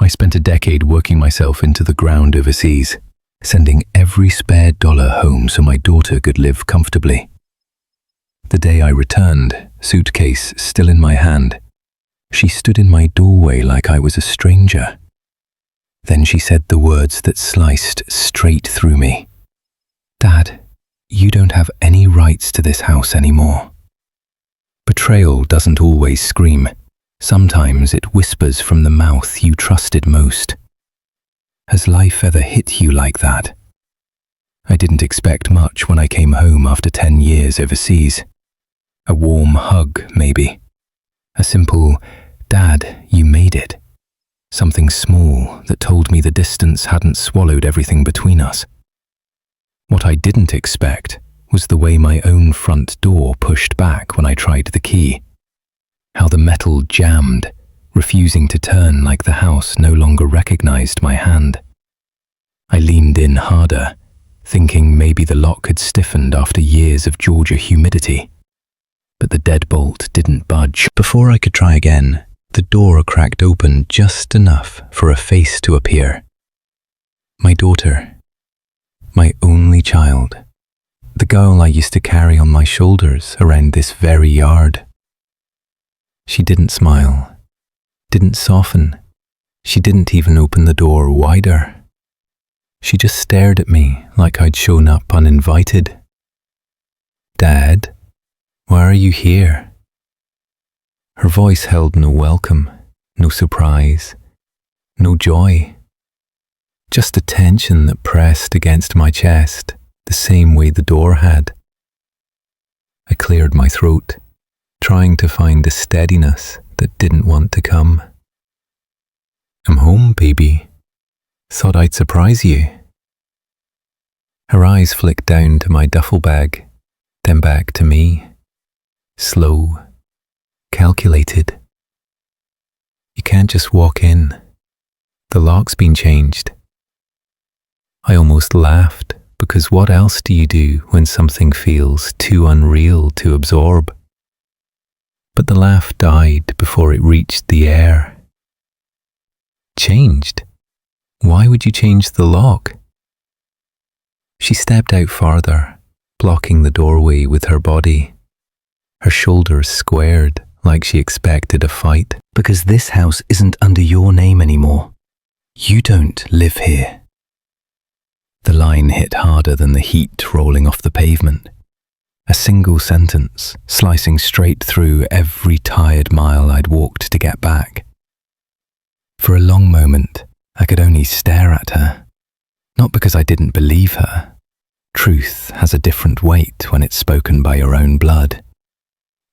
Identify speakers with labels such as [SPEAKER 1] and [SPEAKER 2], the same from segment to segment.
[SPEAKER 1] I spent a decade working myself into the ground overseas, sending every spare dollar home so my daughter could live comfortably. The day I returned, suitcase still in my hand, she stood in my doorway like I was a stranger. Then she said the words that sliced straight through me. "Dad, you don't have any rights to this house anymore." Betrayal doesn't always scream. Sometimes it whispers from the mouth you trusted most. Has life ever hit you like that? I didn't expect much when I came home after 10 years overseas. A warm hug, maybe. A simple, "Dad, you made it." Something small that told me the distance hadn't swallowed everything between us. What I didn't expect was the way my own front door pushed back when I tried the key. How the metal jammed, refusing to turn like the house no longer recognized my hand. I leaned in harder, thinking maybe the lock had stiffened after years of Georgia humidity. But the deadbolt didn't budge. Before I could try again, the door cracked open just enough for a face to appear. My daughter. My only child. The girl I used to carry on my shoulders around this very yard. She didn't smile, didn't soften. She didn't even open the door wider. She just stared at me like I'd shown up uninvited. "Dad, why are you here?" Her voice held no welcome, no surprise, no joy. Just a tension that pressed against my chest, the same way the door had. I cleared my throat, trying to find a steadiness that didn't want to come. "I'm home, baby. Thought I'd surprise you." Her eyes flicked down to my duffel bag, then back to me. Slow, calculated. "You can't just walk in. The lock's been changed." I almost laughed, because what else do you do when something feels too unreal to absorb? But the laugh died before it reached the air. "Changed? Why would you change the lock?" She stepped out farther, blocking the doorway with her body. Her shoulders squared like she expected a fight. "Because this house isn't under your name anymore. You don't live here." The line hit harder than the heat rolling off the pavement. A single sentence, slicing straight through every tired mile I'd walked to get back. For a long moment, I could only stare at her. Not because I didn't believe her. Truth has a different weight when it's spoken by your own blood.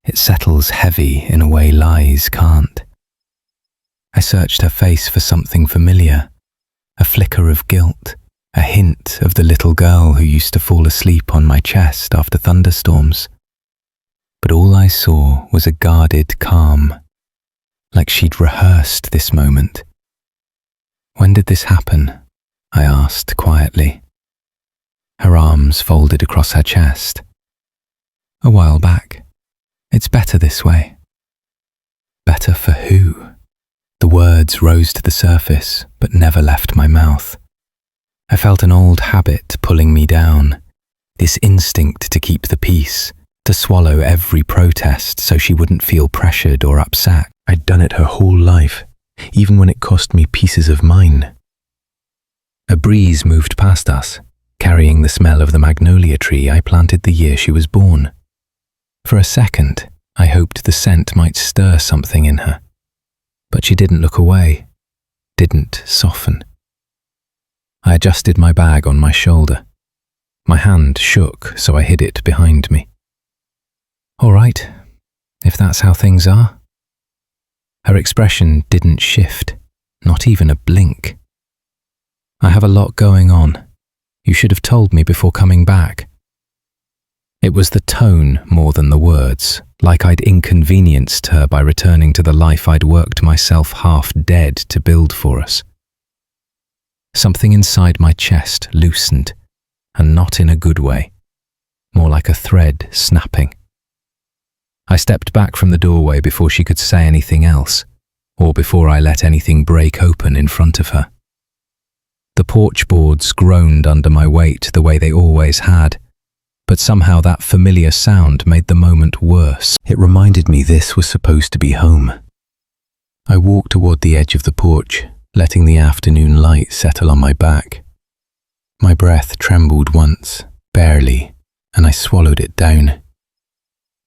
[SPEAKER 1] It settles heavy in a way lies can't. I searched her face for something familiar, a flicker of guilt. A hint of the little girl who used to fall asleep on my chest after thunderstorms. But all I saw was a guarded calm, like she'd rehearsed this moment. "When did this happen?" I asked quietly. Her arms folded across her chest. "A while back. It's better this way." Better for who? The words rose to the surface, but never left my mouth. I felt an old habit pulling me down, this instinct to keep the peace, to swallow every protest so she wouldn't feel pressured or upset. I'd done it her whole life, even when it cost me pieces of mine. A breeze moved past us, carrying the smell of the magnolia tree I planted the year she was born. For a second, I hoped the scent might stir something in her. But she didn't look away, didn't soften. I adjusted my bag on my shoulder. My hand shook, so I hid it behind me. "All right, if that's how things are." Her expression didn't shift, not even a blink. "I have a lot going on. You should have told me before coming back." It was the tone more than the words, like I'd inconvenienced her by returning to the life I'd worked myself half dead to build for us. Something inside my chest loosened, and not in a good way, more like a thread snapping. I stepped back from the doorway before she could say anything else, or before I let anything break open in front of her. The porch boards groaned under my weight the way they always had, but somehow that familiar sound made the moment worse. It reminded me this was supposed to be home. I walked toward the edge of the porch, letting the afternoon light settle on my back. My breath trembled once, barely, and I swallowed it down.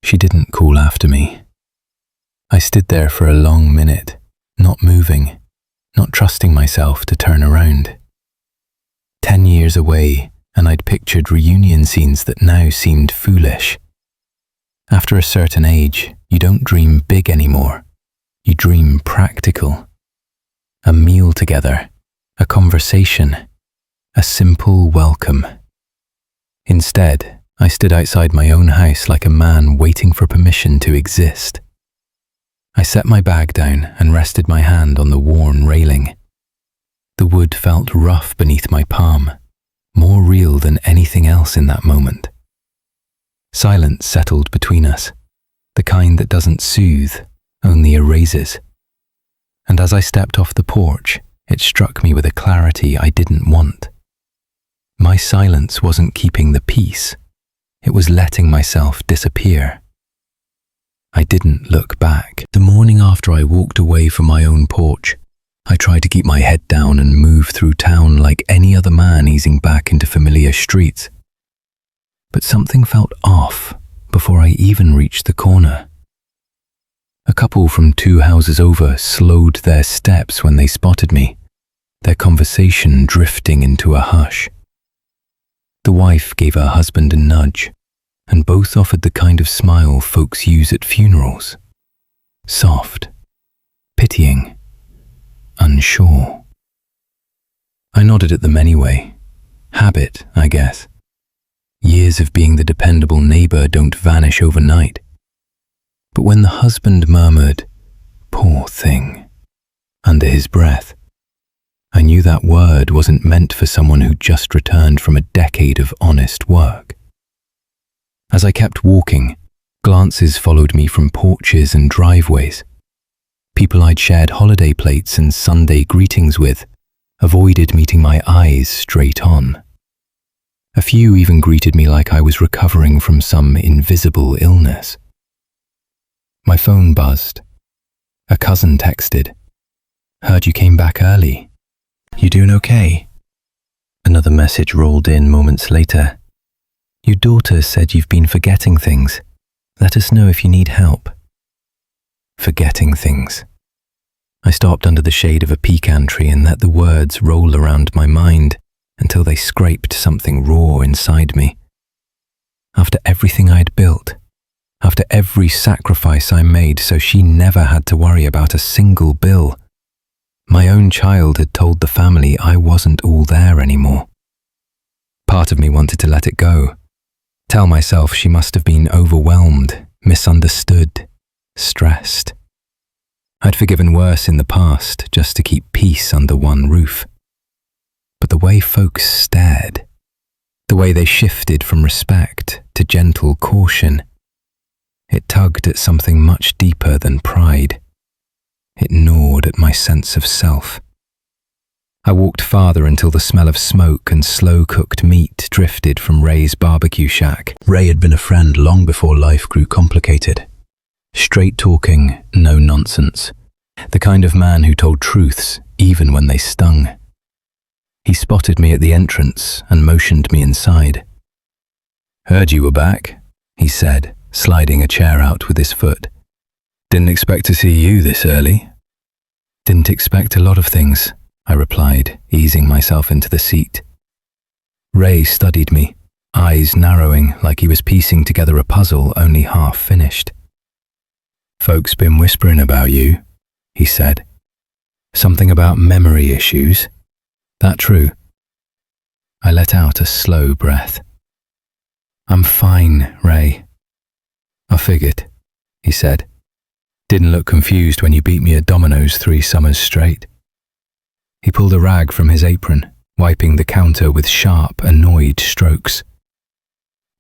[SPEAKER 1] She didn't call after me. I stood there for a long minute, not moving, not trusting myself to turn around. 10 years away, and I'd pictured reunion scenes that now seemed foolish. After a certain age, you don't dream big anymore. You dream practical. A meal together, a conversation, a simple welcome. Instead, I stood outside my own house like a man waiting for permission to exist. I set my bag down and rested my hand on the worn railing. The wood felt rough beneath my palm, more real than anything else in that moment. Silence settled between us, the kind that doesn't soothe, only erases. And as I stepped off the porch, it struck me with a clarity I didn't want. My silence wasn't keeping the peace, it was letting myself disappear. I didn't look back. The morning after I walked away from my own porch, I tried to keep my head down and move through town like any other man easing back into familiar streets. But something felt off before I even reached the corner. A couple from 2 houses over slowed their steps when they spotted me, their conversation drifting into a hush. The wife gave her husband a nudge, and both offered the kind of smile folks use at funerals. Soft, pitying, unsure. I nodded at them anyway. Habit, I guess. Years of being the dependable neighbor don't vanish overnight. But when the husband murmured, "Poor thing," under his breath, I knew that word wasn't meant for someone who just returned from a decade of honest work. As I kept walking, glances followed me from porches and driveways. People I'd shared holiday plates and Sunday greetings with avoided meeting my eyes straight on. A few even greeted me like I was recovering from some invisible illness. My phone buzzed. A cousin texted, "Heard you came back early. You doing okay?" Another message rolled in moments later. "Your daughter said you've been forgetting things. Let us know if you need help." Forgetting things. I stopped under the shade of a pecan tree and let the words roll around my mind until they scraped something raw inside me. After everything I'd built, after every sacrifice I made so she never had to worry about a single bill, my own child had told the family I wasn't all there anymore. Part of me wanted to let it go, tell myself she must have been overwhelmed, misunderstood, stressed. I'd forgiven worse in the past just to keep peace under one roof. But the way folks stared, the way they shifted from respect to gentle caution, it tugged at something much deeper than pride. It gnawed at my sense of self. I walked farther until the smell of smoke and slow-cooked meat drifted from Ray's barbecue shack. Ray had been a friend long before life grew complicated. Straight talking, no nonsense. The kind of man who told truths even when they stung. He spotted me at the entrance and motioned me inside. "Heard you were back," he said, sliding a chair out with his foot. "Didn't expect to see you this early." "Didn't expect a lot of things," I replied, easing myself into the seat. Ray studied me, eyes narrowing like he was piecing together a puzzle only half finished. "Folks been whispering about you," he said. "Something about memory issues. That true?" I let out a slow breath. "I'm fine, Ray." "I figured," he said. "Didn't look confused when you beat me at dominoes 3 summers straight." He pulled a rag from his apron, wiping the counter with sharp, annoyed strokes.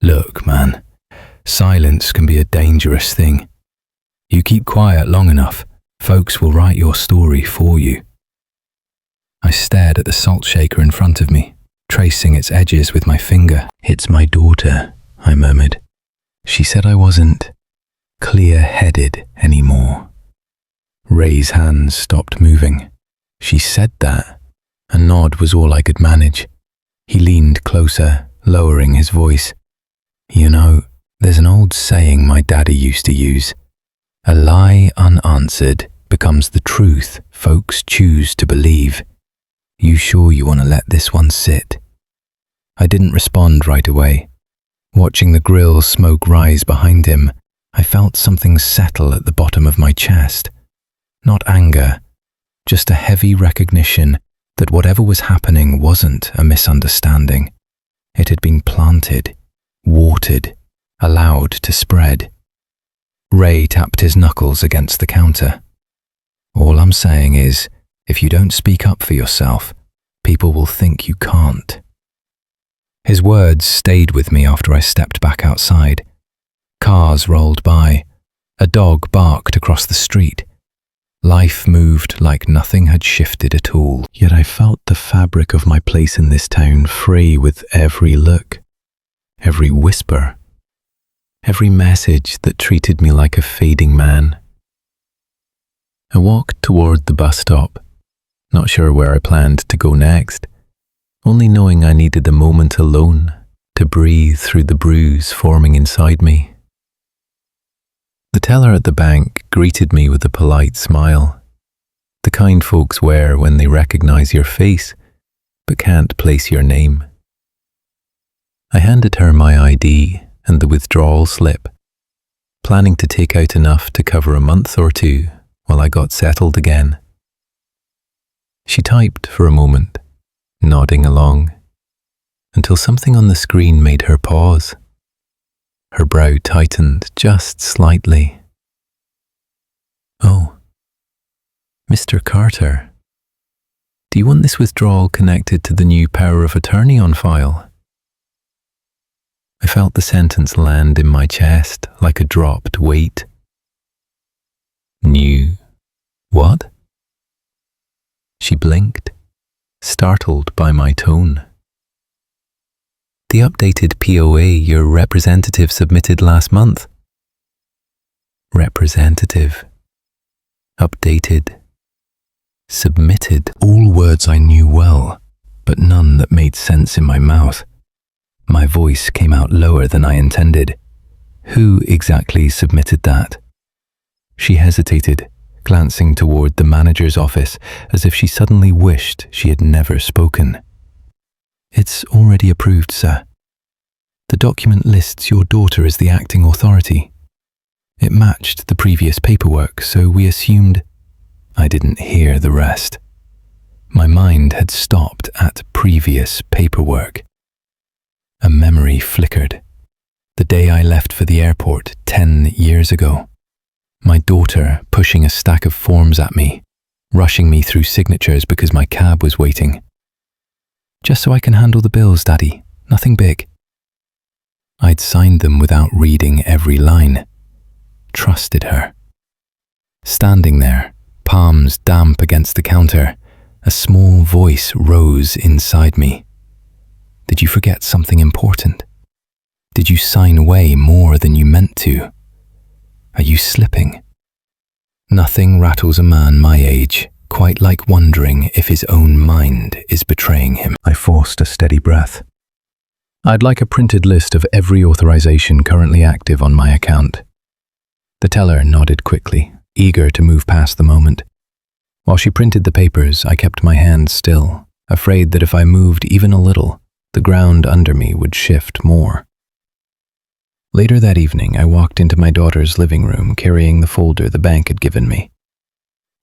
[SPEAKER 1] "Look, man, silence can be a dangerous thing. You keep quiet long enough, Folks will write your story for you. I stared at the salt shaker in front of me, tracing its edges with my finger. It's my daughter, I murmured. She said I wasn't clear-headed anymore. Ray's hands stopped moving. She said that. A nod was all I could manage. He leaned closer, lowering his voice. You know, there's an old saying my daddy used to use. A lie unanswered becomes the truth folks choose to believe. You sure you want to let this one sit? I didn't respond right away. Watching the grill smoke rise behind him, I felt something settle at the bottom of my chest. Not anger, just a heavy recognition that whatever was happening wasn't a misunderstanding. It had been planted, watered, allowed to spread. Ray tapped his knuckles against the counter. All I'm saying is, if you don't speak up for yourself, people will think you can't. His words stayed with me after I stepped back outside. Cars rolled by. A dog barked across the street. Life moved like nothing had shifted at all, yet I felt the fabric of my place in this town fray with every look, every whisper, every message that treated me like a fading man. I walked toward the bus stop, not sure where I planned to go next, only knowing I needed a moment alone to breathe through the bruise forming inside me. The teller at the bank greeted me with a polite smile, the kind folks wear when they recognize your face but can't place your name. I handed her my ID and the withdrawal slip, planning to take out enough to cover a month or two while I got settled again. She typed for a moment, nodding along, until something on the screen made her pause. Her brow tightened just slightly. Oh, Mr. Carter, do you want this withdrawal connected to the new power of attorney on file? I felt the sentence land in my chest like a dropped weight. New what? She blinked, startled by my tone. The updated POA your representative submitted last month. Representative. Updated. Submitted. All words I knew well, but none that made sense in my mouth. My voice came out lower than I intended. Who exactly submitted that? She hesitated, glancing toward the manager's office as if she suddenly wished she had never spoken. It's already approved, sir. The document lists your daughter as the acting authority. It matched the previous paperwork, so we assumed... I didn't hear the rest. My mind had stopped at previous paperwork. A memory flickered. The day I left for the airport 10 years ago. My daughter pushing a stack of forms at me, rushing me through signatures because my cab was waiting. Just so I can handle the bills, Daddy. Nothing big. I'd signed them without reading every line. Trusted her. Standing there, palms damp against the counter, a small voice rose inside me. Did you forget something important? Did you sign away more than you meant to? Are you slipping? Nothing rattles a man my age quite like wondering if his own mind is betraying him. I forced a steady breath. I'd like a printed list of every authorization currently active on my account. The teller nodded quickly, eager to move past the moment. While she printed the papers, I kept my hands still, afraid that if I moved even a little, the ground under me would shift more. Later that evening, I walked into my daughter's living room carrying the folder the bank had given me.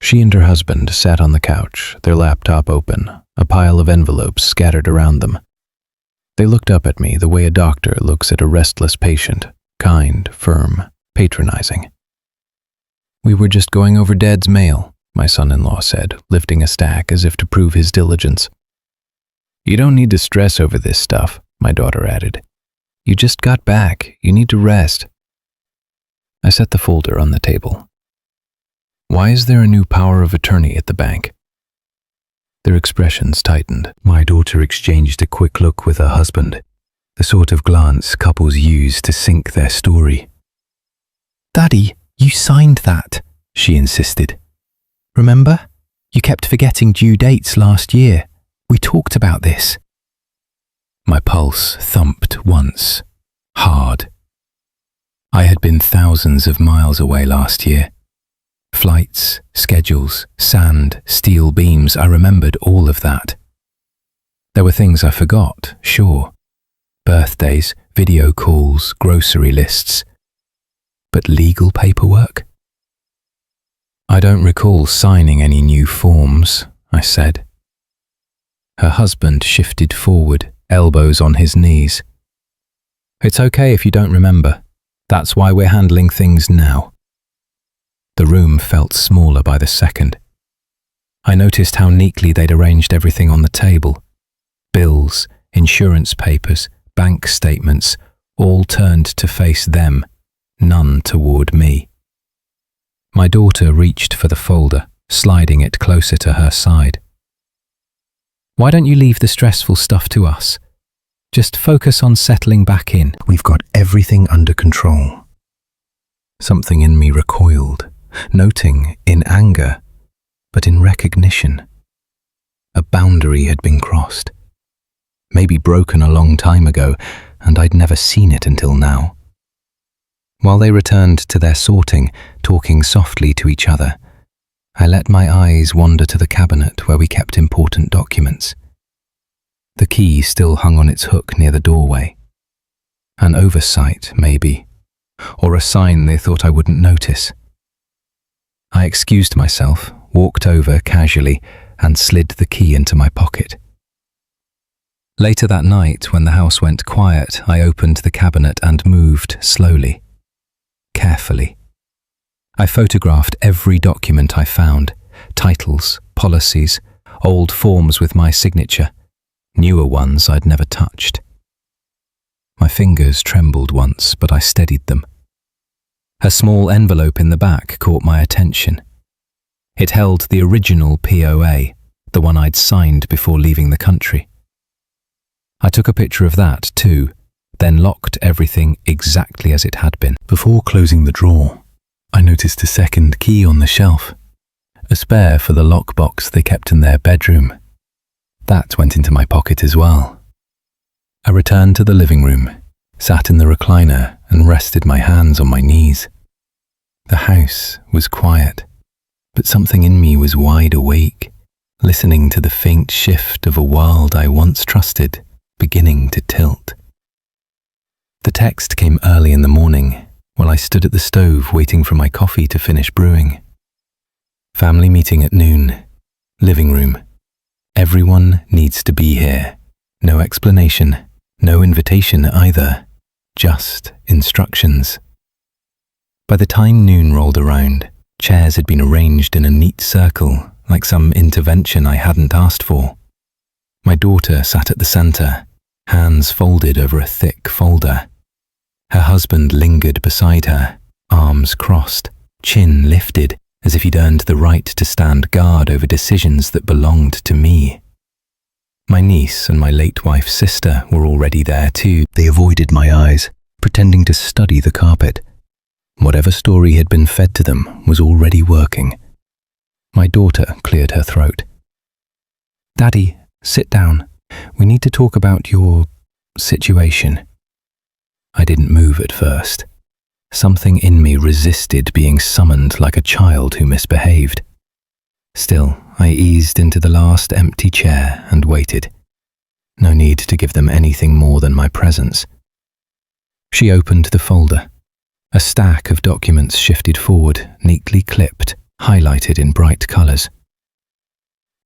[SPEAKER 1] She and her husband sat on the couch, their laptop open, a pile of envelopes scattered around them. They looked up at me the way a doctor looks at a restless patient, kind, firm, patronizing. We were just going over Dad's mail, my son-in-law said, lifting a stack as if to prove his diligence. You don't need to stress over this stuff, my daughter added. You just got back. You need to rest. I set the folder on the table. Why is there a new power of attorney at the bank? Their expressions tightened. My daughter exchanged a quick look with her husband, the sort of glance couples use to sync their story.
[SPEAKER 2] "Daddy, you signed that," she insisted. "Remember? You kept forgetting due dates last year. We talked about this."
[SPEAKER 1] My pulse thumped once, hard. I had been thousands of miles away last year. Flights, schedules, sand, steel beams, I remembered all of that. There were things I forgot, sure. Birthdays, video calls, grocery lists. But legal paperwork? "I don't recall signing any new forms," I said. Her husband shifted forward, elbows on his knees. "It's okay if you don't remember. That's why we're handling things now." The room felt smaller by the second. I noticed how neatly they'd arranged everything on the table. Bills, insurance papers, bank statements, all turned to face them, none toward me. My daughter reached for the folder, sliding it closer to her side. "Why don't you leave the stressful stuff to us? Just focus on settling back in. We've got everything under control." Something in me recoiled, noting in anger, but in recognition. A boundary had been crossed, maybe broken a long time ago, and I'd never seen it until now. While they returned to their sorting, talking softly to each other, I let my eyes wander to the cabinet where we kept important documents. The key still hung on its hook near the doorway. An oversight, maybe, or a sign they thought I wouldn't notice. I excused myself, walked over casually, and slid the key into my pocket. Later that night, when the house went quiet, I opened the cabinet and moved slowly, carefully. I photographed every document I found, titles, policies, old forms with my signature, newer ones I'd never touched. My fingers trembled once, but I steadied them. A small envelope in the back caught my attention. It held the original POA, the one I'd signed before leaving the country. I took a picture of that too, then locked everything exactly as it had been. Before closing the drawer, I noticed a second key on the shelf, a spare for the lockbox they kept in their bedroom. That went into my pocket as well. I returned to the living room, sat in the recliner and rested my hands on my knees. The house was quiet, but something in me was wide awake, listening to the faint shift of a world I once trusted beginning to tilt. The text came early in the morning while I stood at the stove waiting for my coffee to finish brewing. Family meeting at noon. Living room. Everyone needs to be here. No explanation, no invitation either. Just instructions. By the time noon rolled around, chairs had been arranged in a neat circle, like some intervention I hadn't asked for. My daughter sat at the center, hands folded over a thick folder. Her husband lingered beside her, arms crossed, chin lifted, as if he'd earned the right to stand guard over decisions that belonged to me. My niece and my late wife's sister were already there too. They avoided my eyes, pretending to study the carpet. Whatever story had been fed to them was already working. My daughter cleared her throat. "Daddy, sit down. We need to talk about your situation." I didn't move at first. Something in me resisted being summoned like a child who misbehaved. Still, I eased into the last empty chair and waited. No need to give them anything more than my presence. She opened the folder. A stack of documents shifted forward, neatly clipped, highlighted in bright colors.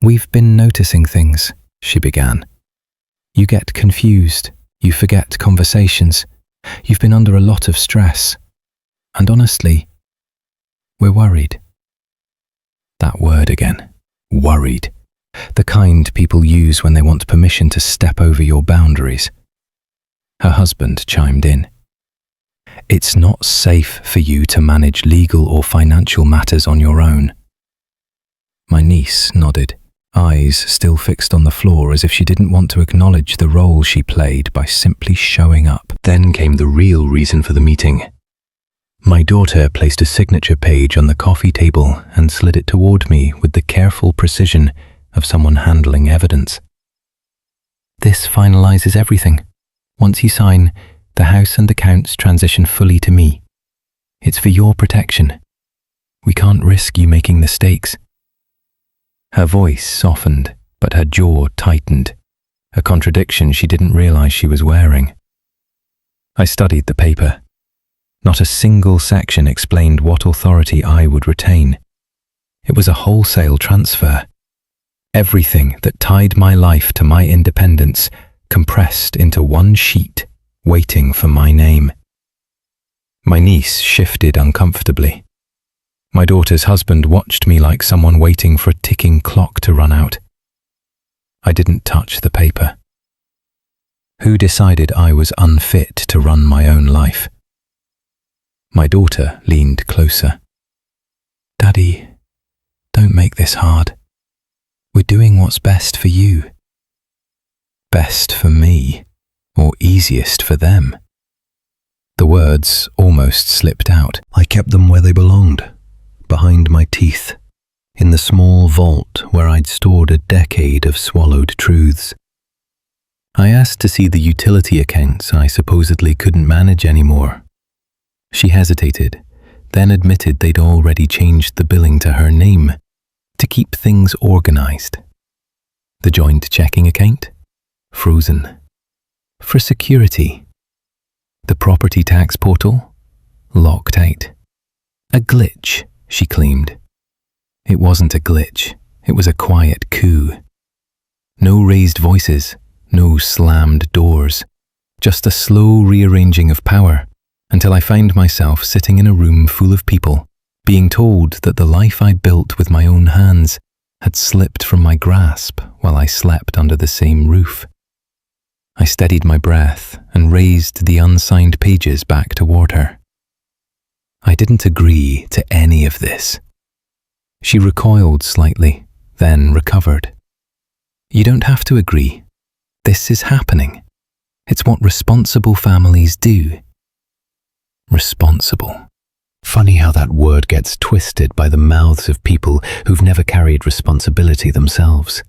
[SPEAKER 1] "We've been noticing things," she began. "You get confused. You forget conversations. You've been under a lot of stress. And honestly, we're worried." That word again. Worried. The kind people use when they want permission to step over your boundaries. Her husband chimed in.
[SPEAKER 2] It's not safe for you to manage legal or financial matters on your own. My niece nodded, eyes still fixed on the floor as if she didn't want to acknowledge the role she played by simply showing up. Then came the real reason for the meeting. My daughter placed a signature page on the coffee table and slid it toward me with the careful precision of someone handling evidence. This finalizes everything. Once you sign, the house and accounts transition fully to me. It's for your protection. We can't risk you making mistakes. Her voice softened, but her jaw tightened, a contradiction she didn't realize she was wearing. I studied the paper. Not a single section explained what authority I would retain. It was a wholesale transfer. Everything that tied my life to my independence compressed into one sheet, waiting for my name. My niece shifted uncomfortably. My daughter's husband watched me like someone waiting for a ticking clock to run out. I didn't touch the paper. Who decided I was unfit to run my own life? My daughter leaned closer. Daddy, don't make this hard. We're doing what's best for you. Best for me, or easiest for them? The words almost slipped out. I kept them where they belonged, behind my teeth, in the small vault where I'd stored a decade of swallowed truths. I asked to see the utility accounts I supposedly couldn't manage anymore. She hesitated, then admitted they'd already changed the billing to her name to keep things organized. The joint checking account? Frozen. For security. The property tax portal? Locked out. A glitch, she claimed. It wasn't a glitch. It was a quiet coup. No raised voices, no slammed doors, just a slow rearranging of power until I found myself sitting in a room full of people, being told that the life I'd built with my own hands had slipped from my grasp while I slept under the same roof. I steadied my breath and raised the unsigned pages back toward her. I didn't agree to any of this. She recoiled slightly, then recovered. You don't have to agree. This is happening. It's what responsible families do. Responsible. Funny how that word gets twisted by the mouths of people who've never carried responsibility themselves.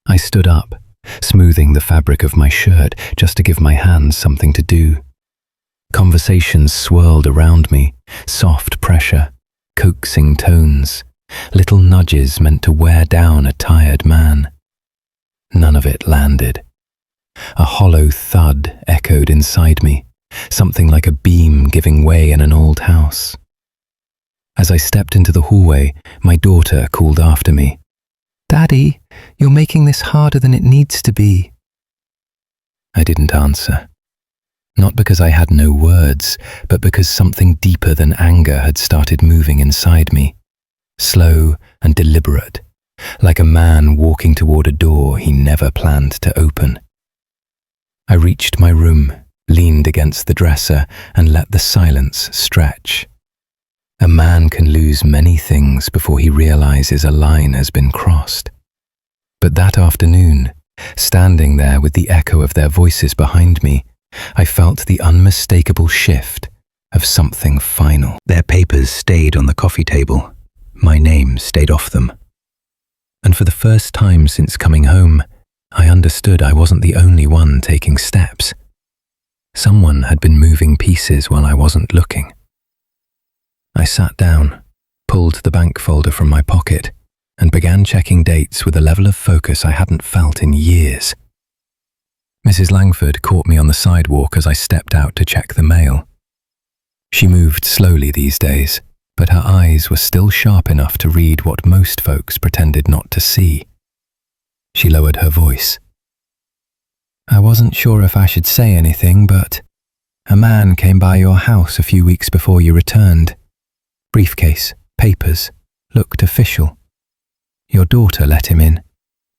[SPEAKER 2] I stood up, smoothing the fabric of my shirt just to give my hands something to do. Conversations swirled around me, soft pressure, coaxing tones, little nudges meant to wear down a tired man. None of it landed. A hollow thud echoed inside me, something like a beam giving way in an old house. As I stepped into the hallway, my daughter called after me. Daddy, you're making this harder than it needs to be. I didn't answer. Not because I had no words, but because something deeper than anger had started moving inside me, slow and deliberate, like a man walking toward a door he never planned to open. I reached my room, leaned against the dresser, and let the silence stretch. A man can lose many things before he realizes a line has been crossed. But that afternoon, standing there with the echo of their voices behind me, I felt the unmistakable shift of something final. Their papers stayed on the coffee table. My name stayed off them. And for the first time since coming home, I understood I wasn't the only one taking steps. Someone had been moving pieces while I wasn't looking. I sat down, pulled the bank folder from my pocket, and began checking dates with a level of focus I hadn't felt in years. Mrs. Langford caught me on the sidewalk as I stepped out to check the mail. She moved slowly these days, but her eyes were still sharp enough to read what most folks pretended not to see. She lowered her voice. I wasn't sure if I should say anything, but a man came by your house a few weeks before you returned. Briefcase, papers, looked official. Your daughter let him in.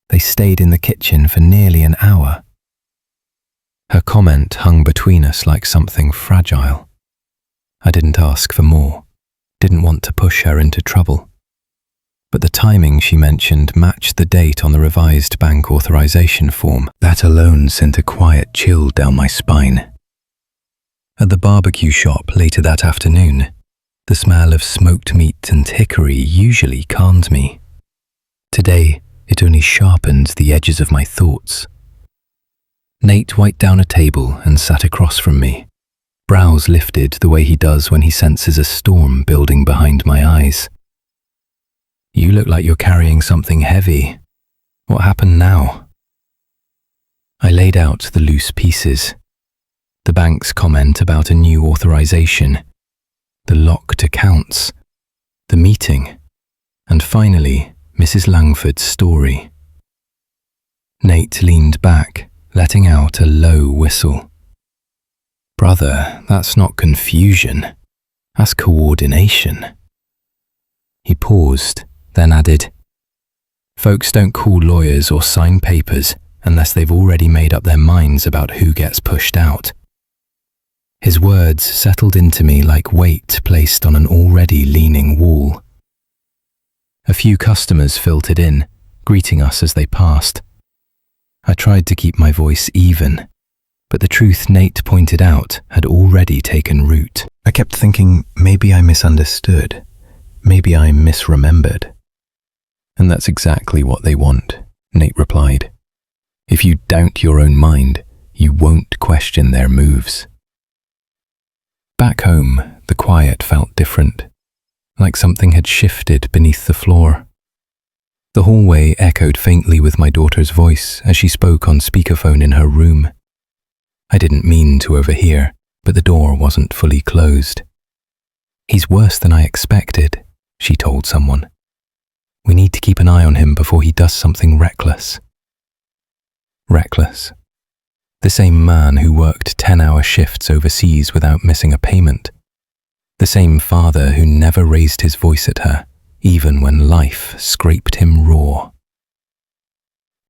[SPEAKER 2] They stayed in the kitchen for nearly an hour. Her comment hung between us like something fragile. I didn't ask for more, didn't want to push her into trouble. But the timing she mentioned matched the date on the revised bank authorization form.
[SPEAKER 1] That alone sent a quiet chill down my spine.
[SPEAKER 2] At the barbecue shop later that afternoon, the smell of smoked meat and hickory usually calmed me. Today, it only sharpened the edges of my thoughts. Nate wiped down a table and sat across from me, brows lifted the way he does when he senses a storm building behind my eyes. "You look like you're carrying something heavy. What happened now?" I laid out the loose pieces. The bank's comment about a new authorization, the locked accounts, the meeting, and finally, Mrs. Langford's story. Nate leaned back, letting out a low whistle. "Brother, that's not confusion. That's coordination." He paused, then added, "Folks don't call lawyers or sign papers unless they've already made up their minds about who gets pushed out." His words settled into me like weight placed on an already leaning wall. A few customers filtered in, greeting us as they passed. I tried to keep my voice even, but the truth Nate pointed out had already taken root.
[SPEAKER 1] I kept thinking maybe I misunderstood, maybe I misremembered.
[SPEAKER 2] "And that's exactly what they want," Nate replied. "If you doubt your own mind, you won't question their moves." Back home, the quiet felt different, like something had shifted beneath the floor. The hallway echoed faintly with my daughter's voice as she spoke on speakerphone in her room. I didn't mean to overhear, but the door wasn't fully closed. "He's worse than I expected," she told someone. "We need to keep an eye on him before he does something reckless." Reckless. The same man who worked 10-hour shifts overseas without missing a payment. The same father who never raised his voice at her, even when life scraped him raw.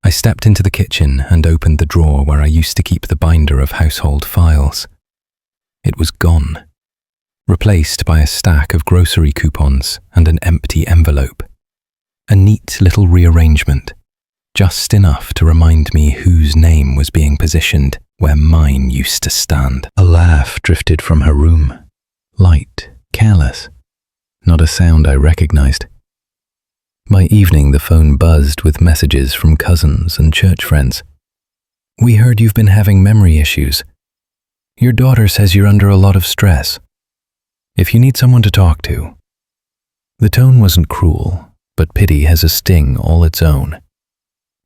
[SPEAKER 2] I stepped into the kitchen and opened the drawer where I used to keep the binder of household files. It was gone, replaced by a stack of grocery coupons and an empty envelope. A neat little rearrangement, just enough to remind me whose name was being positioned where mine used to stand.
[SPEAKER 1] A laugh drifted from her room, light, careless, not a sound I recognized. By evening, the phone buzzed with messages from cousins and church friends. "We heard you've been having memory issues. Your daughter says you're under a lot of stress. If you need someone to talk to." The tone wasn't cruel, but pity has a sting all its own.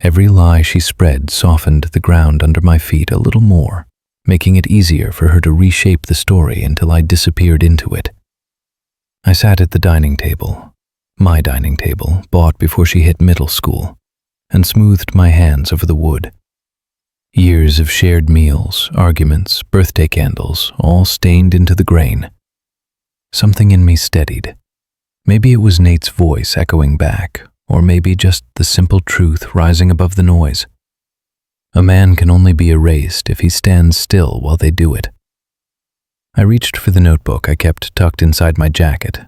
[SPEAKER 1] Every lie she spread softened the ground under my feet a little more, making it easier for her to reshape the story until I disappeared into it. I sat at the dining table, my dining table, bought before she hit middle school, and smoothed my hands over the wood. Years of shared meals, arguments, birthday candles, all stained into the grain. Something in me steadied. Maybe it was Nate's voice echoing back, or maybe just the simple truth rising above the noise. A man can only be erased if he stands still while they do it. I reached for the notebook I kept tucked inside my jacket.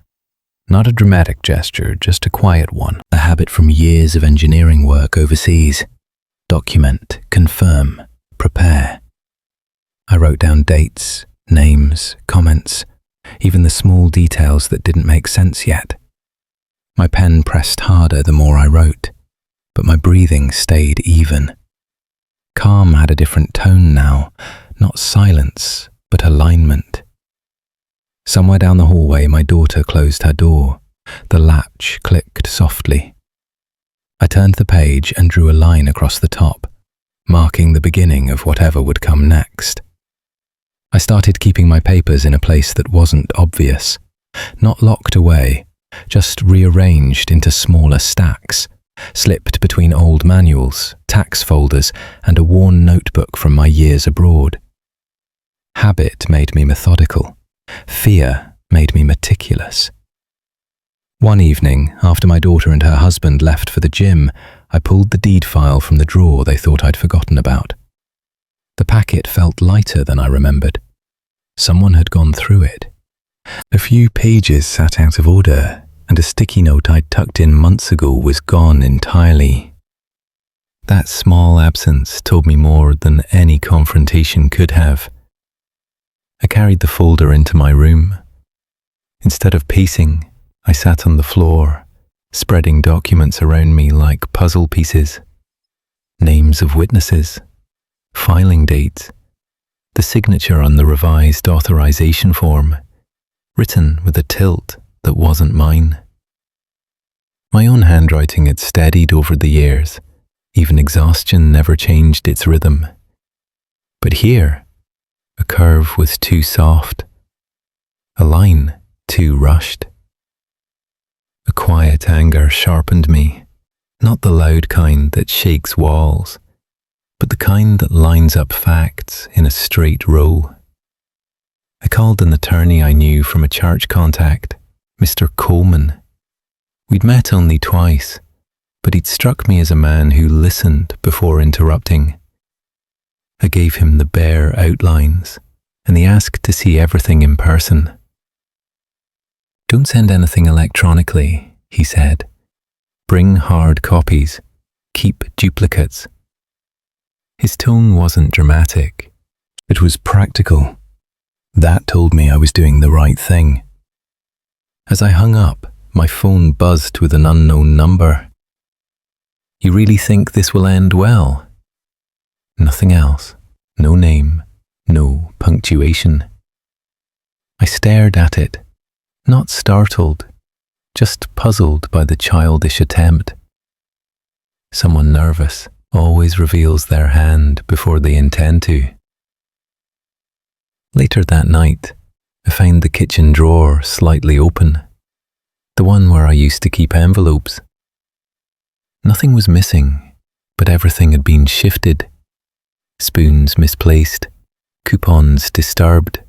[SPEAKER 1] Not a dramatic gesture, just a quiet one, a habit from years of engineering work overseas. Document, confirm, prepare. I wrote down dates, names, comments, even the small details that didn't make sense yet. My pen pressed harder the more I wrote, but my breathing stayed even. Calm had a different tone now, not silence, but alignment. Somewhere down the hallway, my daughter closed her door. The latch clicked softly. I turned the page and drew a line across the top, marking the beginning of whatever would come next. I started keeping my papers in a place that wasn't obvious, not locked away, just rearranged into smaller stacks, slipped between old manuals, tax folders, and a worn notebook from my years abroad. Habit made me methodical. Fear made me meticulous. One evening, after my daughter and her husband left for the gym, I pulled the deed file from the drawer they thought I'd forgotten about. The packet felt lighter than I remembered. Someone had gone through it.
[SPEAKER 2] A few pages sat out of order, and a sticky note I'd tucked in months ago was gone entirely. That small absence told me more than any confrontation could have. I carried the folder into my room. Instead of pacing, I sat on the floor, spreading documents around me like puzzle pieces. Names of witnesses, filing dates, the signature on the revised authorization form, written with a tilt that wasn't mine. My own handwriting had steadied over the years. Even exhaustion never changed its rhythm. But here, a curve was too soft, a line too rushed. A quiet anger sharpened me, not the loud kind that shakes walls, but the kind that lines up facts in a straight row. I called an attorney I knew from a church contact, Mr. Coleman. We'd met only twice, but he'd struck me as a man who listened before interrupting. I gave him the bare outlines, and he asked to see everything in person. "Don't send anything electronically," he said. "Bring hard copies. Keep duplicates." His tone wasn't dramatic. It was practical. That told me I was doing the right thing. As I hung up, my phone buzzed with an unknown number. "You really think this will end well?" Nothing else. No name. No punctuation. I stared at it, not startled, just puzzled by the childish attempt. Someone nervous always reveals their hand before they intend to. Later that night, I found the kitchen drawer slightly open, the one where I used to keep envelopes. Nothing was missing, but everything had been shifted. Spoons misplaced, coupons disturbed.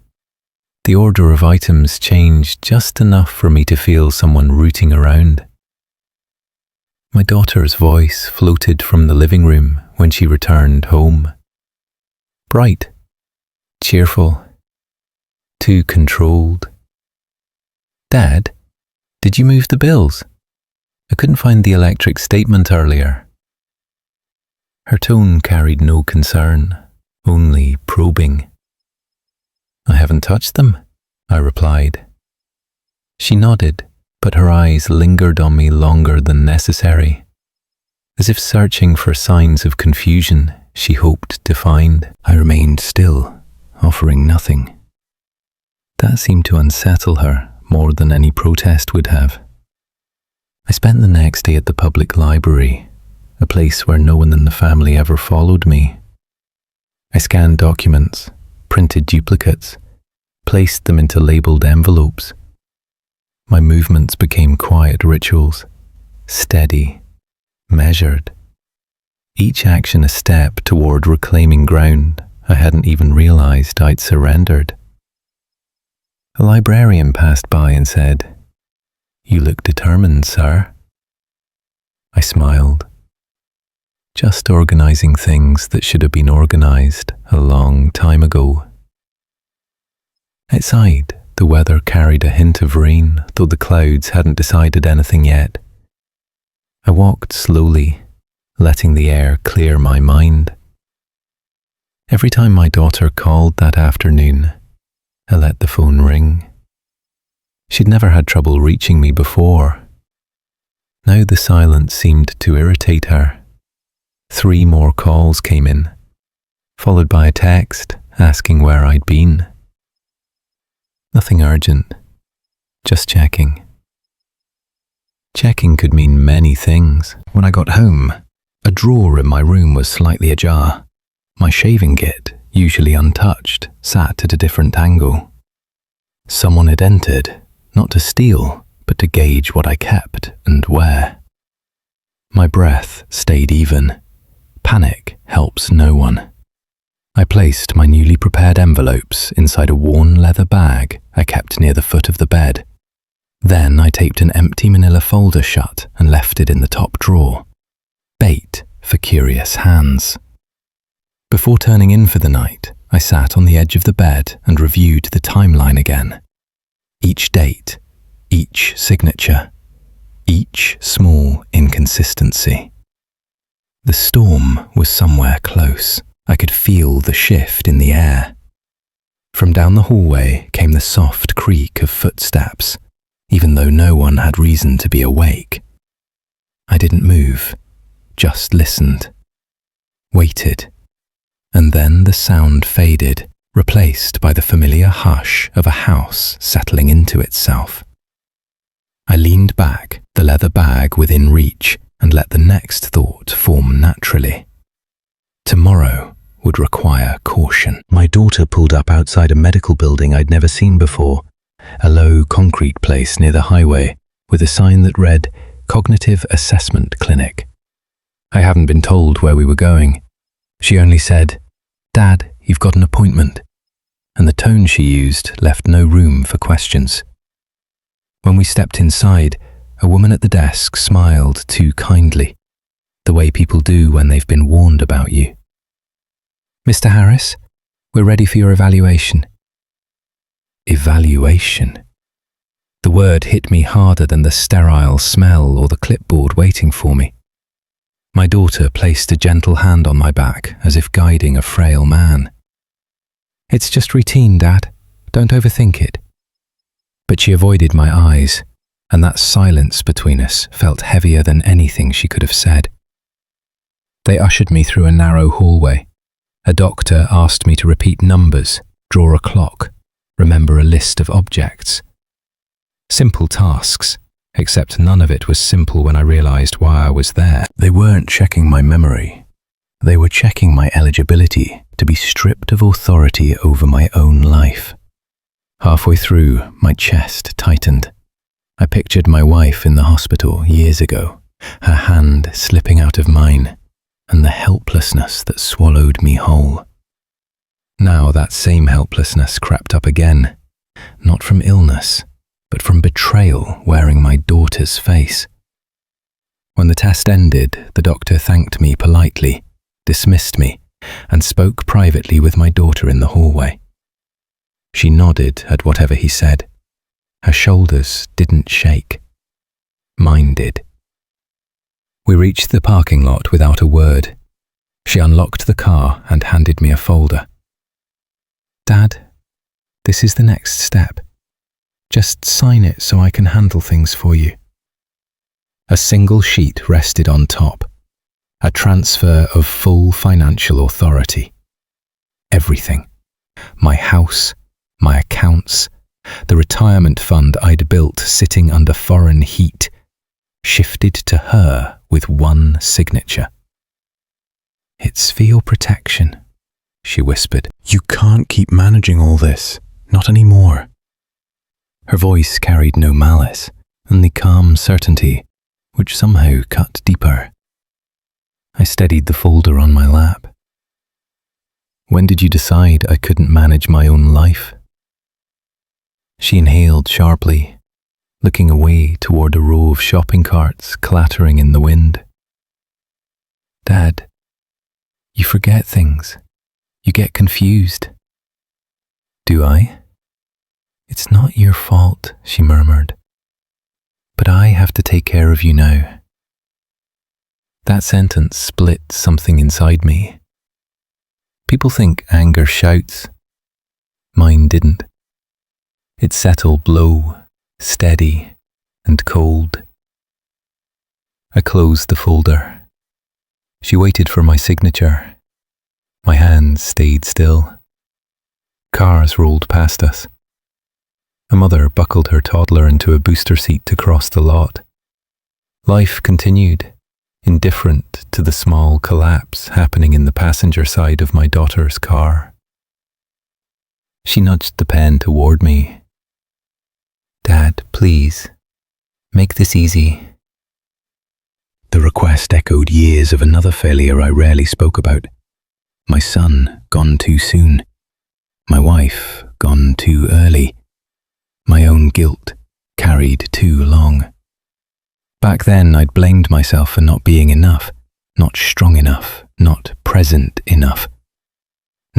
[SPEAKER 2] The order of items changed just enough for me to feel someone rooting around. My daughter's voice floated from the living room when she returned home. Bright, cheerful, too controlled. "Dad, did you move the bills? I couldn't find the electric statement earlier." Her tone carried no concern, only probing. "I haven't touched them," I replied. She nodded, but her eyes lingered on me longer than necessary, as if searching for signs of confusion she hoped to find. I remained still, offering nothing. That seemed to unsettle her more than any protest would have. I spent the next day at the public library, a place where no one in the family ever followed me. I scanned documents, printed duplicates, placed them into labelled envelopes. My movements became quiet rituals, steady, measured. Each action a step toward reclaiming ground I hadn't even realised I'd surrendered. A librarian passed by and said, "You look determined, sir." I smiled. Just organising things that should have been organised a long time ago. Outside, the weather carried a hint of rain, though the clouds hadn't decided anything yet. I walked slowly, letting the air clear my mind. Every time my daughter called that afternoon, I let the phone ring. She'd never had trouble reaching me before. Now the silence seemed to irritate her. 3 more calls came in, followed by a text asking where I'd been. Nothing urgent, just checking. Checking could mean many things. When I got home, a drawer in my room was slightly ajar. My shaving kit, usually untouched, sat at a different angle. Someone had entered, not to steal, but to gauge what I kept and where. My breath stayed even. Panic helps no one. I placed my newly prepared envelopes inside a worn leather bag I kept near the foot of the bed. Then I taped an empty manila folder shut and left it in the top drawer. Bait for curious hands. Before turning in for the night, I sat on the edge of the bed and reviewed the timeline again. Each date, each signature, each small inconsistency. The storm was somewhere close. I could feel the shift in the air. From down the hallway came the soft creak of footsteps, even though no one had reason to be awake. I didn't move, just listened, waited, and then the sound faded, replaced by the familiar hush of a house settling into itself. I leaned back, the leather bag within reach, and let the next thought form naturally. Tomorrow would require caution.
[SPEAKER 1] My daughter pulled up outside a medical building I'd never seen before, a low concrete place near the highway with a sign that read Cognitive Assessment Clinic. I hadn't been told where we were going. She only said, "Dad, you've got an appointment," and the tone she used left no room for questions. When we stepped inside, a woman at the desk smiled too kindly, the way people do when they've been warned about you. "Mr. Harris, we're ready for your evaluation." Evaluation. The word hit me harder than the sterile smell or the clipboard waiting for me. My daughter placed a gentle hand on my back as if guiding a frail man. "It's just routine, Dad. Don't overthink it." But she avoided my eyes, and that silence between us felt heavier than anything she could have said. They ushered me through a narrow hallway. A doctor asked me to repeat numbers, draw a clock, remember a list of objects. Simple tasks, except none of it was simple when I realized why I was there. They weren't checking my memory. They were checking my eligibility to be stripped of authority over my own life. Halfway through, my chest tightened. I pictured my wife in the hospital years ago, her hand slipping out of mine, and the helplessness that swallowed me whole. Now that same helplessness crept up again, not from illness, but from betrayal wearing my daughter's face. When the test ended, the doctor thanked me politely, dismissed me, and spoke privately with my daughter in the hallway. She nodded at whatever he said. Her shoulders didn't shake. Mine did. We reached the parking lot without a word. She unlocked the car and handed me a folder. "Dad, this is the next step. Just sign it so I can handle things for you." A single sheet rested on top. A transfer of full financial authority. Everything. My house, my accounts, the retirement fund I'd built sitting under foreign heat, shifted to her with one signature. "It's for your protection," she whispered. "You can't keep managing all this, not anymore." Her voice carried no malice, only calm certainty, which somehow cut deeper. I steadied the folder on my lap. "When did you decide I couldn't manage my own life?" She inhaled sharply, looking away toward a row of shopping carts clattering in the wind. "Dad, you forget things. You get confused." "Do I?" "It's not your fault," she murmured. "But I have to take care of you now." That sentence split something inside me. People think anger shouts. Mine didn't. It settled low, steady, and cold. I closed the folder. She waited for my signature. My hands stayed still. Cars rolled past us. A mother buckled her toddler into a booster seat to cross the lot. Life continued, indifferent to the small collapse happening in the passenger side of my daughter's car. She nudged the pen toward me. "Dad, please, make this easy." The request echoed years of another failure I rarely spoke about. My son gone too soon. My wife gone too early. My own guilt carried too long. Back then, I'd blamed myself for not being enough, not strong enough, not present enough.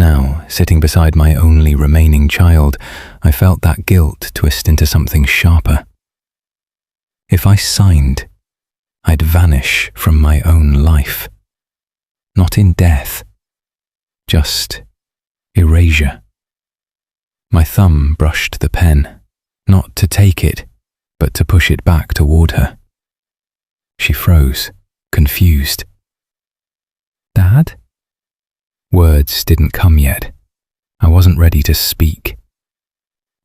[SPEAKER 2] Now, sitting beside my only remaining child, I felt that guilt twist into something sharper. If I signed, I'd vanish from my own life. Not in death, just erasure. My thumb brushed the pen, not to take it, but to push it back toward her. She froze, confused. "Dad?" Words didn't come yet. I wasn't ready to speak.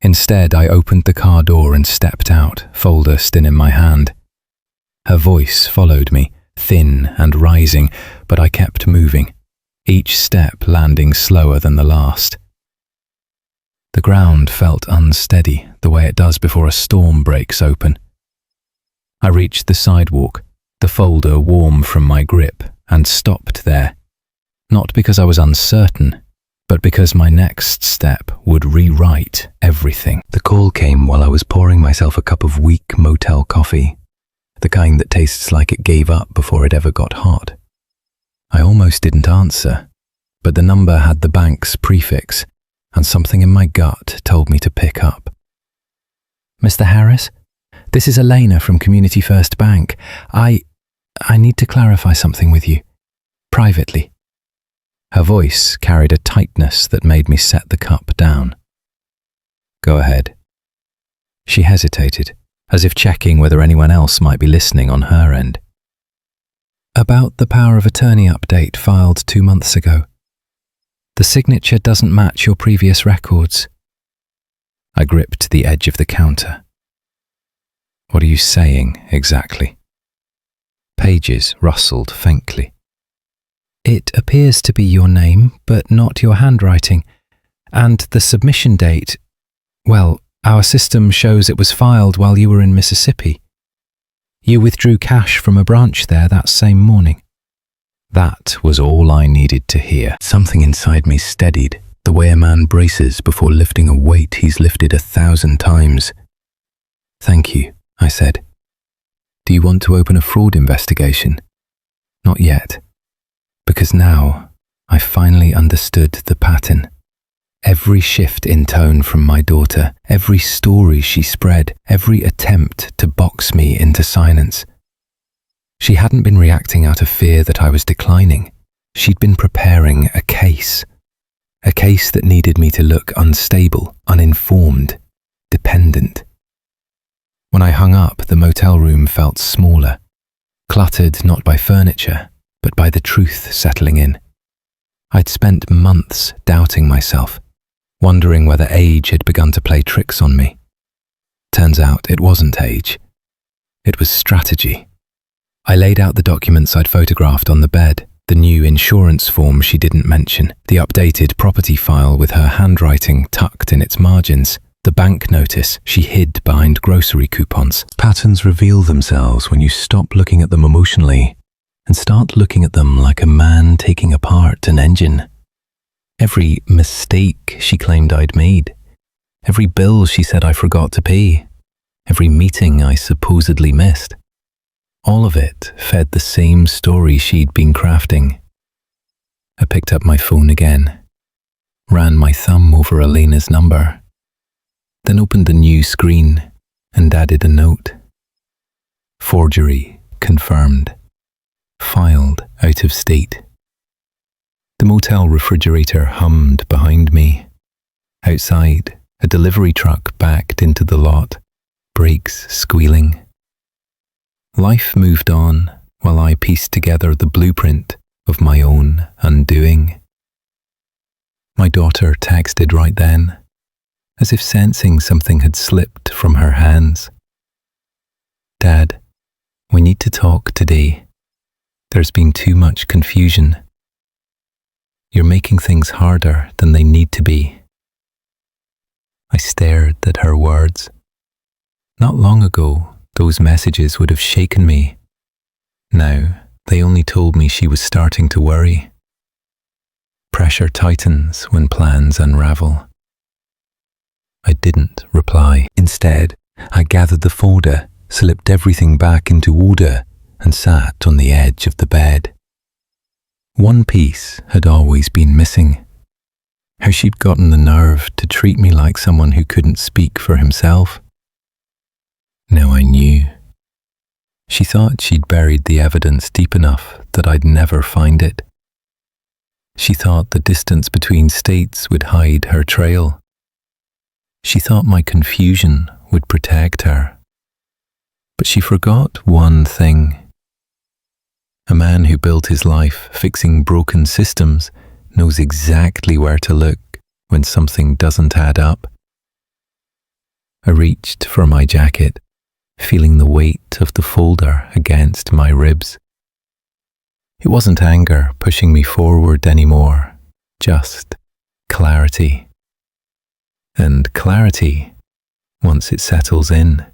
[SPEAKER 2] Instead, I opened the car door and stepped out, folder still in my hand. Her voice followed me, thin and rising, but I kept moving, each step landing slower than the last. The ground felt unsteady, the way it does before a storm breaks open. I reached the sidewalk, the folder warm from my grip, and stopped there. Not because I was uncertain, but because my next step would rewrite everything.
[SPEAKER 1] The call came while I was pouring myself a cup of weak motel coffee, the kind that tastes like it gave up before it ever got hot. I almost didn't answer, but the number had the bank's prefix, and something in my gut told me to pick up. "Mr. Harris, this is Elena from Community First Bank. I need to clarify something with you, privately." Her voice carried a tightness that made me set the cup down. "Go ahead." She hesitated, as if checking whether anyone else might be listening on her end. "About the power of attorney update filed 2 months ago. The signature doesn't match your previous records." I gripped the edge of the counter. "What are you saying, exactly?" Pages rustled faintly. "It appears to be your name, but not your handwriting. And the submission date, well, our system shows it was filed while you were in Mississippi. You withdrew cash from a branch there that same morning." That was all I needed to hear. Something inside me steadied, the way a man braces before lifting a weight he's lifted 1,000 times. "Thank you," I said. "Do you want to open a fraud investigation?" "Not yet. Because now I finally understood the pattern. Every shift in tone from my daughter, every story she spread, every attempt to box me into silence. She hadn't been reacting out of fear that I was declining. She'd been preparing a case that needed me to look unstable, uninformed, dependent. When I hung up, the motel room felt smaller, cluttered not by furniture, but by the truth settling in. I'd spent months doubting myself, wondering whether age had begun to play tricks on me. Turns out it wasn't age. It was strategy. I laid out the documents I'd photographed on the bed, the new insurance form she didn't mention, the updated property file with her handwriting tucked in its margins, the bank notice she hid behind grocery coupons. Patterns reveal themselves when you stop looking at them emotionally and start looking at them like a man taking apart an engine. Every mistake she claimed I'd made, every bill she said I forgot to pay, every meeting I supposedly missed. All of it fed the same story she'd been crafting. I picked up my phone again, ran my thumb over Elena's number, then opened a new screen and added a note. Forgery confirmed. Filed out of state. The motel refrigerator hummed behind me. Outside, a delivery truck backed into the lot, brakes squealing. Life moved on while I pieced together the blueprint of my own undoing. My daughter texted right then, as if sensing something had slipped from her hands. "Dad, we need to talk today. There's been too much confusion. You're making things harder than they need to be." I stared at her words. Not long ago, those messages would have shaken me. Now, they only told me she was starting to worry. Pressure tightens when plans unravel. I didn't reply. Instead, I gathered the folder, slipped everything back into order, and sat on the edge of the bed. One piece had always been missing. How she'd gotten the nerve to treat me like someone who couldn't speak for himself. Now I knew. She thought she'd buried the evidence deep enough that I'd never find it. She thought the distance between states would hide her trail. She thought my confusion would protect her. But she forgot one thing. A man who built his life fixing broken systems knows exactly where to look when something doesn't add up. I reached for my jacket, feeling the weight of the folder against my ribs. It wasn't anger pushing me forward anymore, just clarity. And clarity, once it settles in,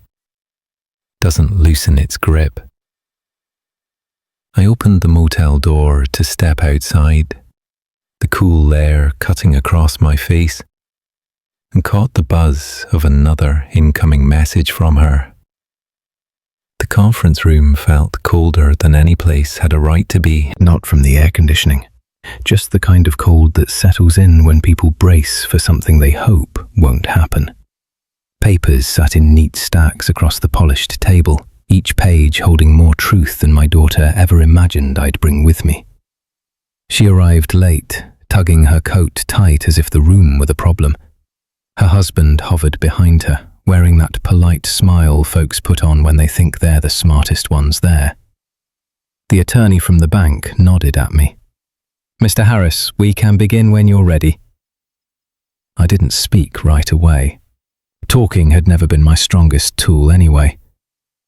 [SPEAKER 1] doesn't loosen its grip. I opened the motel door to step outside, the cool air cutting across my face, and caught the buzz of another incoming message from her. The conference room felt colder than any place had a right to be, not from the air conditioning, just the kind of cold that settles in when people brace for something they hope won't happen. Papers sat in neat stacks across the polished table, each page holding more truth than my daughter ever imagined I'd bring with me. She arrived late, tugging her coat tight as if the room were the problem. Her husband hovered behind her, wearing that polite smile folks put on when they think they're the smartest ones there. The attorney from the bank nodded at me. "Mr. Harris, we can begin when you're ready." I didn't speak right away. Talking had never been my strongest tool anyway.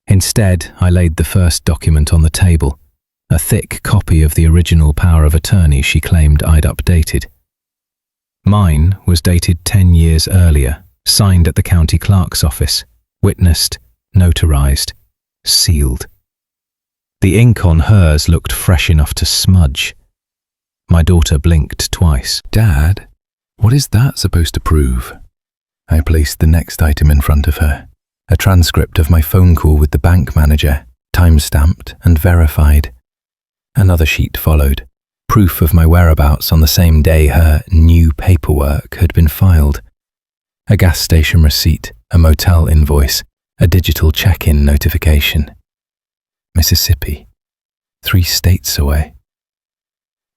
[SPEAKER 1] Instead, I laid the first document on the table, a thick copy of the original power of attorney she claimed I'd updated. Mine was dated 10 years earlier, signed at the county clerk's office, witnessed, notarized, sealed. The ink on hers looked fresh enough to smudge. My daughter blinked twice. "Dad, what is that supposed to prove?" I placed the next item in front of her, a transcript of my phone call with the bank manager, time-stamped and verified. Another sheet followed, proof of my whereabouts on the same day her new paperwork had been filed. A gas station receipt, a motel invoice, a digital check-in notification. Mississippi, 3 states away.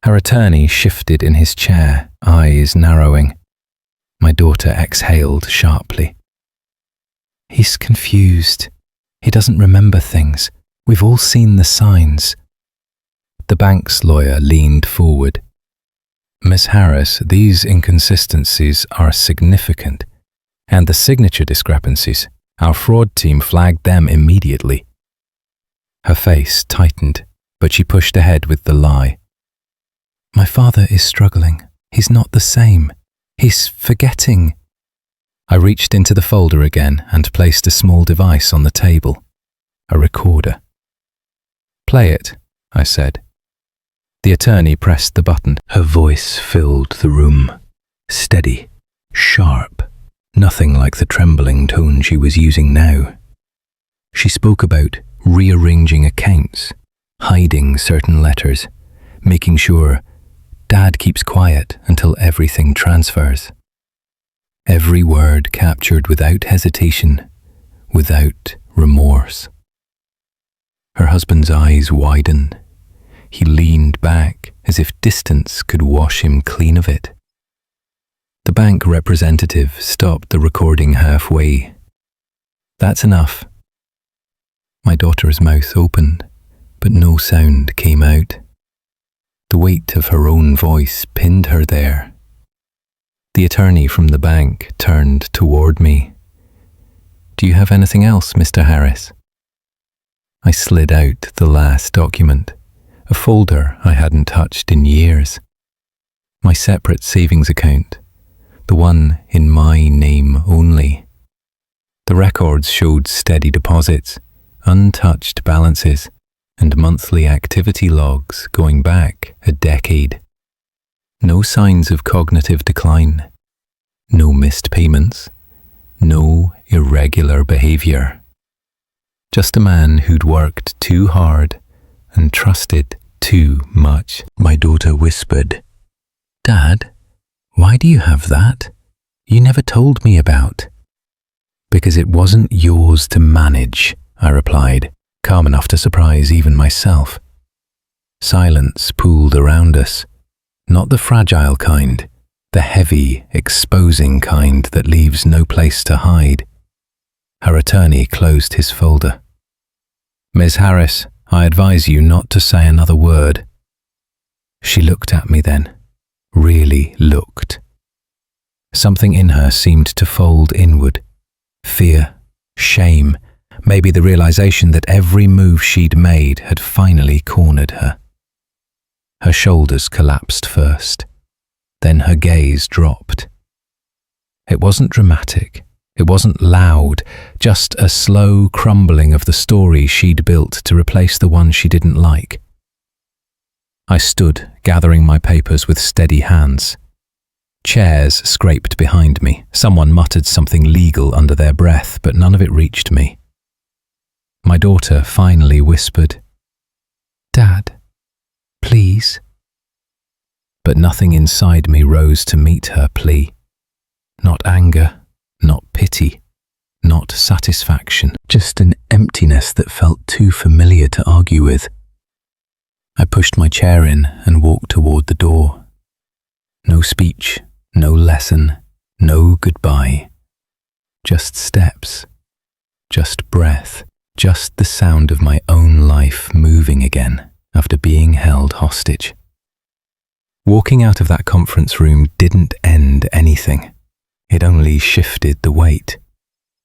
[SPEAKER 1] Her attorney shifted in his chair, eyes narrowing. My daughter exhaled sharply. "He's confused. He doesn't remember things. We've all seen the signs." The bank's lawyer leaned forward. "Miss Harris, these inconsistencies are significant, and the signature discrepancies, our fraud team flagged them immediately." Her face tightened, but she pushed ahead with the lie. "My father is struggling. He's not the same. He's forgetting." I reached into the folder again and placed a small device on the table, a recorder. "Play it," I said. The attorney pressed the button. Her voice filled the room, steady, sharp, nothing like the trembling tone she was using now. She spoke about rearranging accounts, hiding certain letters, making sure Dad keeps quiet until everything transfers. Every word captured without hesitation, without remorse. Her husband's eyes widened. He leaned back as if distance could wash him clean of it. The bank representative stopped the recording halfway. "That's enough." My daughter's mouth opened, but no sound came out. The weight of her own voice pinned her there. The attorney from the bank turned toward me. "Do you have anything else, Mr. Harris?" I slid out the last document, a folder I hadn't touched in years. My separate savings account, the one in my name only. The records showed steady deposits, untouched balances, and monthly activity logs going back a decade. No signs of cognitive decline, no missed payments, no irregular behavior. Just a man who'd worked too hard and trusted too much. My daughter whispered, "Dad,
[SPEAKER 2] "Why do you have that? You never told me about." "Because it wasn't yours to manage," I replied, calm enough to surprise even myself. Silence pooled around us, not the fragile kind, the heavy, exposing kind that leaves no place to hide. Her attorney closed his folder. "Ms. Harris, I advise you not to say another word." She looked at me then, really looked. Something in her seemed to fold inward. Fear, shame, maybe the realization that every move she'd made had finally cornered her. Her shoulders collapsed first, then her gaze dropped. It wasn't dramatic, it wasn't loud, just a slow crumbling of the story she'd built to replace the one she didn't like. I stood, gathering my papers with steady hands. Chairs scraped behind me. Someone muttered something legal under their breath, but none of it reached me. My daughter finally whispered, "Dad, please." But nothing inside me rose to meet her plea. Not anger, not pity, not satisfaction, just an emptiness that felt too familiar to argue with. I pushed my chair in and walked toward the door. No speech, no lesson, no goodbye. Just steps, just breath, just the sound of my own life moving again after being held hostage. Walking out of that conference room didn't end anything. It only shifted the weight.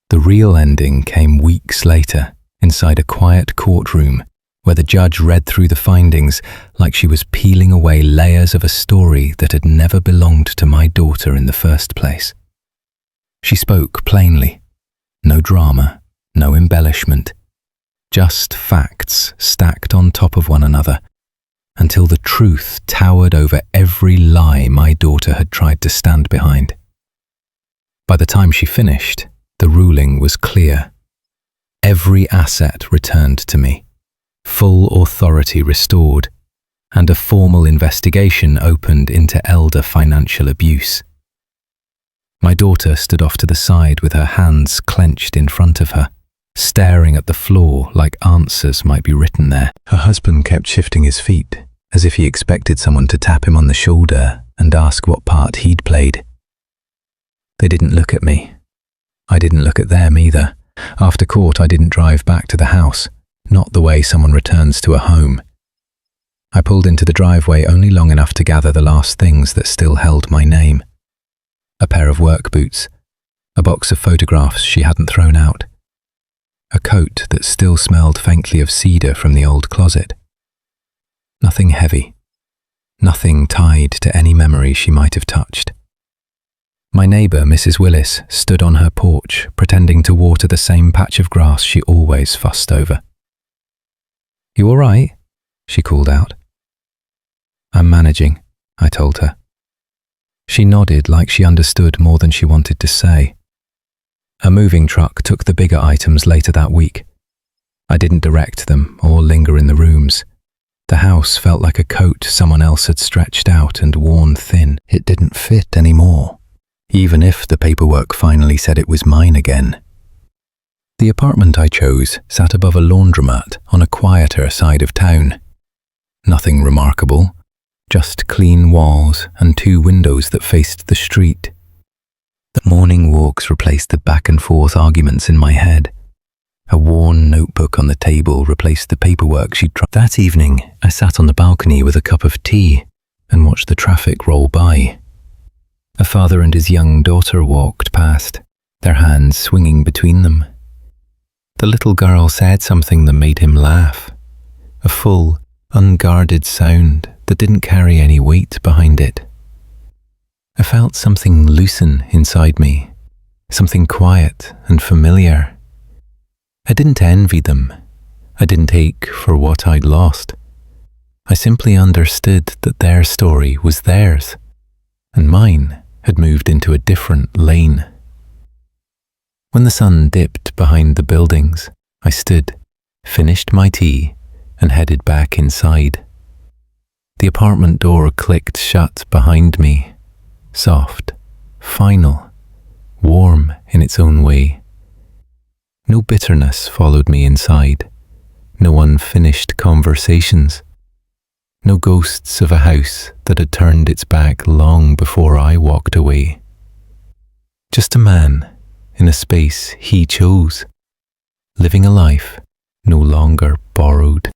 [SPEAKER 2] The real ending came weeks later, inside a quiet courtroom, where the judge read through the findings like she was peeling away layers of a story that had never belonged to my daughter in the first place. She spoke plainly. No drama, no embellishment. Just facts stacked on top of one another, until the truth towered over every lie my daughter had tried to stand behind. By the time she finished, the ruling was clear. Every asset returned to me, full authority restored, and a formal investigation opened into elder financial abuse. My daughter stood off to the side with her hands clenched in front of her, staring at the floor like answers might be written there. Her husband kept shifting his feet, as if he expected someone to tap him on the shoulder and ask what part he'd played. They didn't look at me. I didn't look at them either. After court, I didn't drive back to the house, not the way someone returns to a home. I pulled into the driveway only long enough to gather the last things that still held my name. A pair of work boots, a box of photographs she hadn't thrown out, a coat that still smelled faintly of cedar from the old closet. Nothing heavy, nothing tied to any memory she might have touched. My neighbour, Mrs. Willis, stood on her porch, pretending to water the same patch of grass she always fussed over. "You all right?" she called out. "I'm managing," I told her. She nodded like she understood more than she wanted to say. A moving truck took the bigger items later that week. I didn't direct them or linger in the rooms. The house felt like a coat someone else had stretched out and worn thin. It didn't fit anymore, even if the paperwork finally said it was mine again. The apartment I chose sat above a laundromat on a quieter side of town. Nothing remarkable, just clean walls and 2 windows that faced the street. The morning walks replaced the back and forth arguments in my head. A worn notebook on the table replaced the paperwork she'd tried. That evening, I sat on the balcony with a cup of tea and watched the traffic roll by. A father and his young daughter walked past, their hands swinging between them. The little girl said something that made him laugh, a full, unguarded sound that didn't carry any weight behind it. I felt something loosen inside me, something quiet and familiar. I didn't envy them. I didn't ache for what I'd lost. I simply understood that their story was theirs, and mine had moved into a different lane. When the sun dipped behind the buildings, I stood, finished my tea, and headed back inside. The apartment door clicked shut behind me, soft, final, warm in its own way. No bitterness followed me inside, no unfinished conversations, no ghosts of a house that had turned its back long before I walked away. Just a man in a space he chose, living a life no longer borrowed.